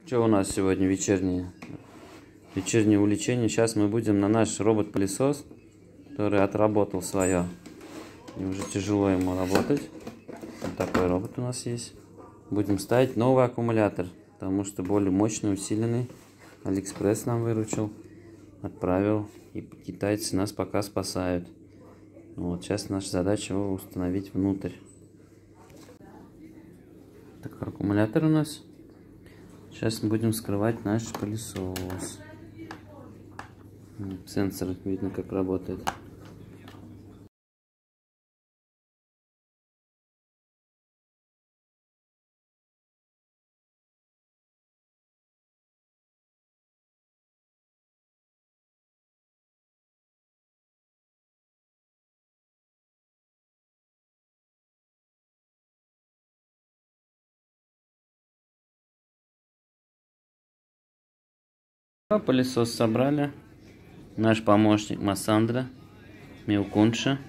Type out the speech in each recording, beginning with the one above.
Что у нас сегодня вечернее увлечение? Сейчас мы будем на наш робот-пылесос, который отработал свое. И уже тяжело ему работать. Вот такой робот у нас есть. Будем ставить новый аккумулятор, потому что более мощный, усиленный. Алиэкспресс нам выручил, отправил. И китайцы нас пока спасают. Вот, сейчас наша задача его установить внутрь. Такой аккумулятор у нас. Сейчас мы будем скрывать наш пылесос. Сенсор видно, как работает. Пылесос собрали. Наш помощник Массандра Милкунша.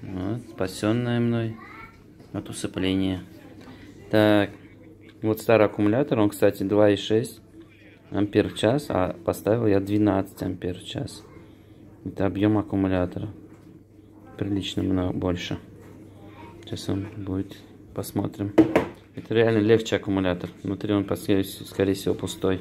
Вот, спасенная мной от усыпления. Так, вот старый аккумулятор. Он, кстати, 2,6 ампер в час, а поставил я 12 ампер в час. Это объем аккумулятора. Прилично много больше. Сейчас он будет, посмотрим. Это реально легче аккумулятор. Внутри он, скорее всего, пустой.